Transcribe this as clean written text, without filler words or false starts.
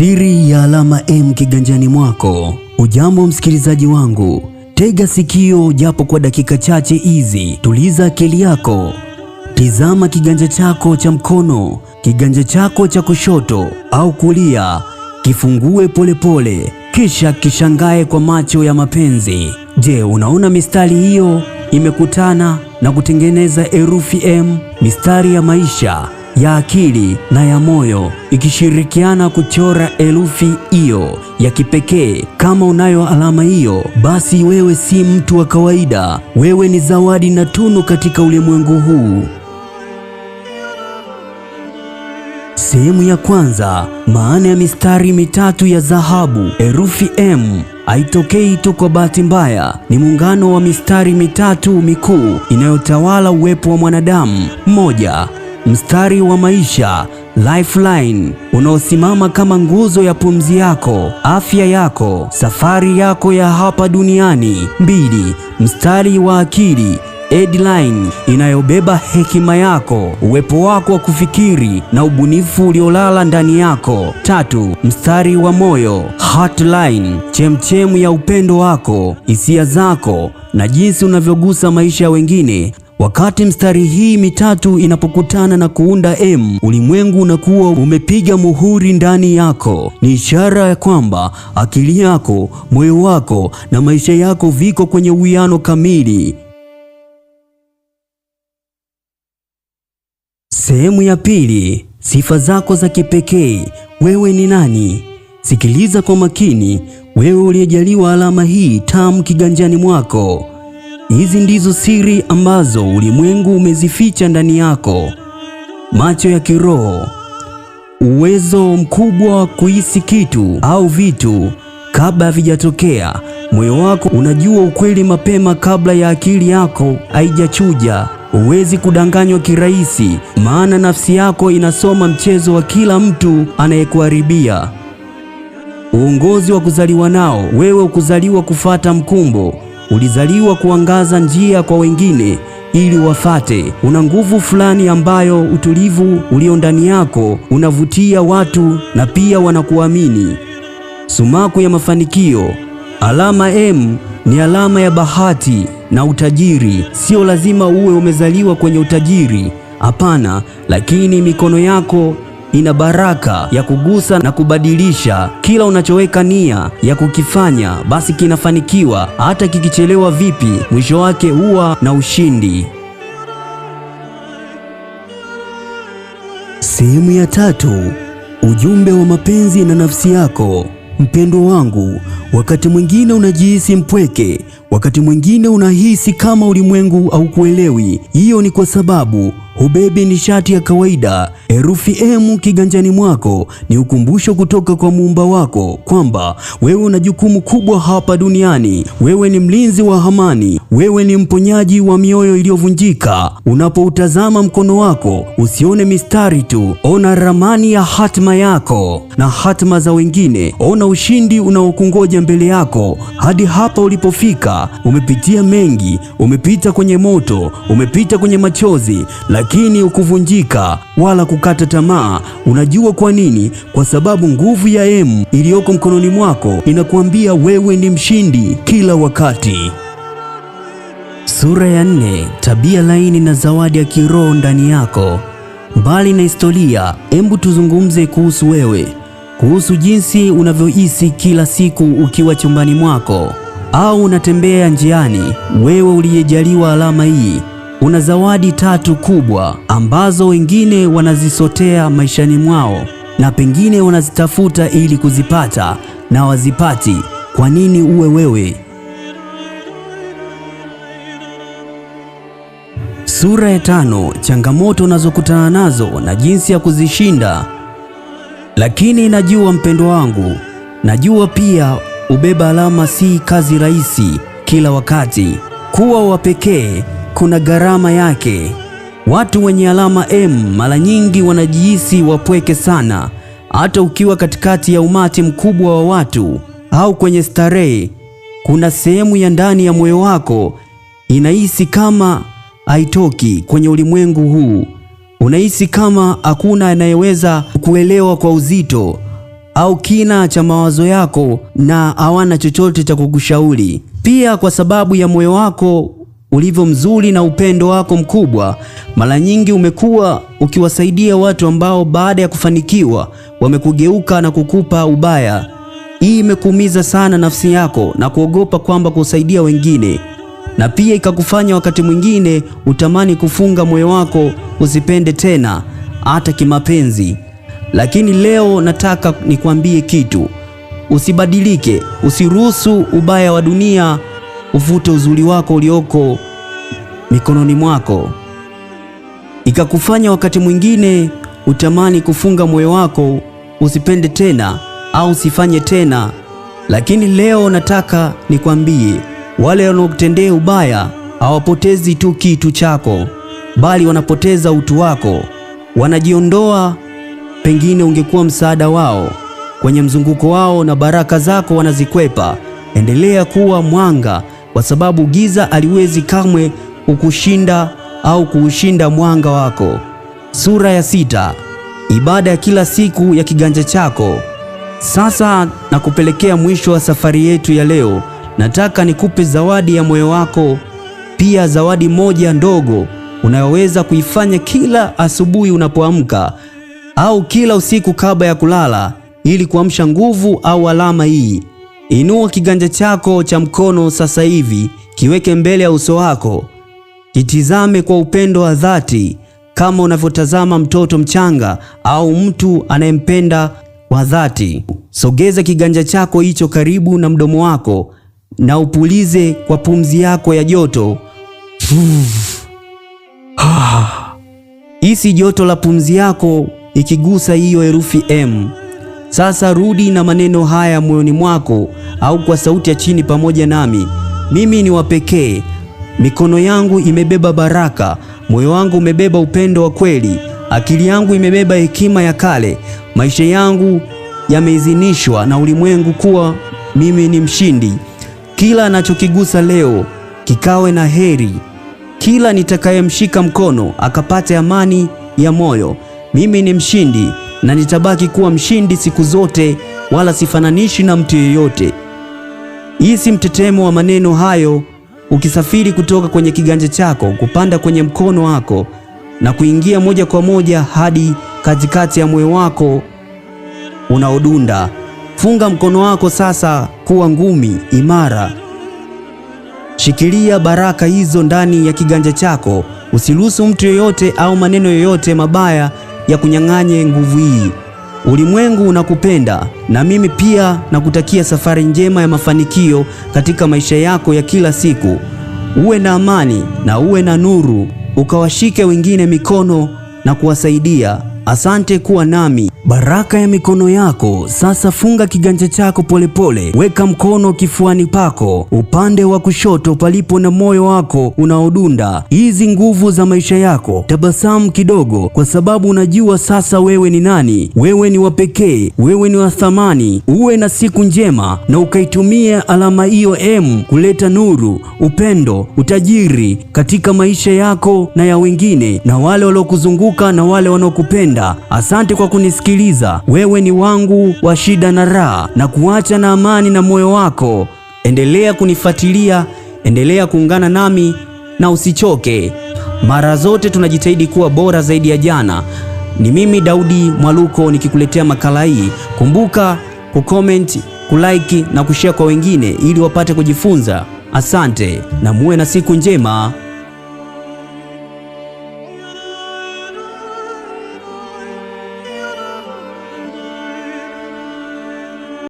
Siri ya alama M kiganjani mwako. Ujambo msikilizaji wangu, tega sikio japo kwa dakika chache hizi. Tuliza akili yako, tizama kiganja chako cha mkono, kiganja chako cha kushoto au kulia, kifungue polepole, kisha kishangae kwa macho ya mapenzi. Je, unaona mistari hiyo imekutana na kutengeneza herufi M? Mistari ya maisha, ya akili na ya moyo ikishirikiana kuchora herufi hiyo ya kipekee. Kama unayo alama hiyo, basi wewe si mtu wa kawaida. Wewe ni zawadi na tunu katika ulimwengu huu. Sehemu ya kwanza, maana ya mistari mitatu ya dhahabu. Herufi M haitokei tu kwa bahati mbaya. Ni muungano wa mistari mitatu mikuu inayotawala uwepo wa mwanadamu. Moja, mstari wa maisha, lifeline, unaosimama kama nguzo ya pumzi yako, afya yako, safari yako ya hapa duniani. Mbili, mstari wa akili, headline, inayobeba hekima yako, uwepo wako wa kufikiri na ubunifu uliolala ndani yako. Tatu, mstari wa moyo, heartline, chemchemu ya upendo wako, hisia zako na jinsi unavyogusa maisha ya wengine. Wakati mstari hii mitatu inapokutana na kuunda M, ulimwengu unakuwa umepiga muhuri ndani yako. Ni ishara ya kwamba akili yako, moyo wako na maisha yako viko kwenye uwiano kamili. Sehemu ya pili, sifa zako za kipekee. Wewe ni nani? Sikiliza kwa makini, wewe uliyejaliwa alama hii tamu kiganjani mwako. Hizi ndizo siri ambazo ulimwengu umezificha ndani yako. Macho ya kiroho, uwezo mkubwa wa kuhisi kitu au vitu kabla havijatokea. Moyo wako unajua ukweli mapema kabla ya akili yako haijachuja. Huwezi kudanganywa kirahisi, maana nafsi yako inasoma mchezo wa kila mtu anayekuharibia. Uongozi wa kuzaliwa nao. Wewe ukuzaliwa kufata mkumbo. Ulizaliwa kuangaza njia kwa wengine ili wafate. Una nguvu fulani ambayo utulivu ulio ndani yako unavutia watu na pia wanakuamini. Sumaku ya mafanikio. Alama M ni alama ya bahati na utajiri. Sio lazima uwe umezaliwa kwenye utajiri, hapana, lakini mikono yako ina baraka ya kugusa na kubadilisha. Kila unachoweka nia ya kukifanya, basi kinafanikiwa. Hata kikichelewa vipi, mwisho wake huwa na ushindi. Sehemu ya tatu, ujumbe wa mapenzi na nafsi yako. Mpendo wangu, wakati mwingine unajihisi mpweke, wakati mwingine unahisi kama ulimwengu haukuelewi. Hiyo ni kwa sababu hubebi nishati ya kawaida. Herufi M kiganjani mwako ni ukumbusho kutoka kwa Muumba wako kwamba wewe una jukumu kubwa hapa duniani. Wewe ni mlinzi wa amani, wewe ni mponyaji wa mioyo iliyovunjika. Unapoutazama mkono wako, usione mistari tu, ona ramani ya hatima yako na hatima za wengine. Ona ushindi unaokungoja mbele yako. Hadi hapa ulipofika, umepitia mengi, umepita kwenye moto, umepita kwenye machozi, lakini ukuvunjika wala kukata tamaa. Unajua kwa nini? Kwa sababu nguvu ya M iliyoko mkononi mwako inakuambia wewe ni mshindi kila wakati. Sura ya 4, tabia laini na zawadi ya kiroho ndani yako. Mbali na historia, hebu tuzungumze kuhusu wewe, kuhusu jinsi unavyohisi kila siku ukiwa chumbani mwako au unatembea njiani. Wewe uliyejaliwa alama hii una zawadi tatu kubwa ambazo wengine wanazisotea maishani mwao na pengine wanazitafuta ili kuzipata na wazipati. Kwa nini uwe wewe? Sura ya 5, changamoto unazokutana nazo na jinsi ya kuzishinda. Lakini najua mpendo wangu, najua pia ubeba alama si kazi rahisi kila wakati. Kuwa wa pekee kuna gharama yake. Watu wenye alama M mara nyingi wanajihisi wapweke sana. Hata ukiwa katikati ya umati mkubwa wa watu au kwenye starehe, kuna sehemu ya ndani ya moyo wako inahisi kama haitoki kwenye ulimwengu huu. Unahisi kama hakuna anayeweza kuelewa kwa uzito au kina cha mawazo yako na hawana chochote cha kukushauri. Pia kwa sababu ya moyo wako ulivyo mzuri na upendo wako mkubwa, mara nyingi umekuwa ukiwasaidia watu ambao baada ya kufanikiwa wamekugeuka na kukupa ubaya. Hii imekuumiza sana nafsi yako na kuogopa kwamba kusaidia wengine, na pia ikakufanya wakati mwingine utamani kufunga moyo wako usipende tena hata kimapenzi. Lakini leo nataka nikwambie kitu. Usibadilike, usiruhusu ubaya wa dunia uvute uzuri wako ulioko mikononi mwako, ikakufanya wakati mwingine utamani kufunga moyo wako usipende tena au usifanye tena. Lakini leo nataka nikwambie, wale wanaokutendea ubaya hawapotezi tu kitu chako, bali wanapoteza utu wako. Wanajiondoa, pengine ungekuwa msaada wao kwenye mzunguko wao na baraka zako wanazikwepa. Endelea kuwa mwanga, kwa sababu giza haliwezi kamwe kukushinda au kuushinda mwanga wako. Sura ya 6. Ibada ya kila siku ya kiganja chako. Sasa nakupelekea mwisho wa safari yetu ya leo. Nataka nikupe zawadi ya moyo wako, pia zawadi moja ndogo unayoweza kuifanya kila asubuhi unapoamka au kila usiku kabla ya kulala, ili kuamsha nguvu au alama hii. Inua kiganja chako cha mkono sasa hivi, kiweke mbele ya uso wako. Kitizame kwa upendo wa dhati, kama unavyotazama mtoto mchanga au mtu anayempenda kwa dhati. Sogeza kiganja chako hicho karibu na mdomo wako na upulize kwa pumzi yako ya joto. Hisi joto la pumzi yako ikigusa hiyo herufi M. Sasa rudi na maneno haya moyoni mwako au kwa sauti ya chini pamoja nami. Mimi ni wa pekee. Mikono yangu imebeba baraka, moyo wangu umebeba upendo wa kweli, akili yangu imebeba hekima ya kale. Maisha yangu yameidhinishwa na ulimwengu kuwa mimi ni mshindi. Kila anachokigusa leo kikawe na heri. Kila nitakayemshika mkono akapate amani ya moyo. Mimi ni mshindi na nitabaki kuwa mshindi siku zote, wala sifananishi na mtu yeyote. Hii si mtetemo wa maneno hayo ukisafiri kutoka kwenye kiganja chako kupanda kwenye mkono wako na kuingia moja kwa moja hadi katikati ya moyo wako unaodunda. Funga mkono wako sasa kuwa ngumi imara. Shikilia baraka hizo ndani ya kiganja chako. Usiruhusu mtu yeyote au maneno yoyote mabaya ya kunyang'anye nguvu hii. Ulimwengu unakupenda, na mimi pia nakutakia safari njema ya mafanikio katika maisha yako ya kila siku. Uwe na amani na uwe na nuru, ukawashike wengine mikono na kuwasaidia. Asante kuwa nami. Baraka ya mikono yako. Sasa funga kiganja chako polepole. Weka mkono kifuani pako, upande wa kushoto palipo na moyo wako unaodunda. Hizi nguvu za maisha yako. Tabasamu kidogo, kwa sababu unajua sasa wewe ni nani. Wewe ni wa pekee, wewe ni wa thamani. Uwe na siku njema na ukaitumia alama hiyo M kuleta nuru, upendo, utajiri katika maisha yako na ya wengine, na wale waliokuzunguka na wale wanaokupenda. Asante kwa kunisikiliza. Wewe ni wangu wa shida na raha, na kuacha na amani na moyo wako. Endelea kunifuatilia, endelea kuungana nami na usichoke. Mara zote tunajitahidi kuwa bora zaidi ya jana. Ni mimi Daudi Mwaluko nikikuletea makala hii. Kumbuka kucomment, kulike na kushare kwa wengine ili wapate kujifunza. Asante na muwe na siku njema.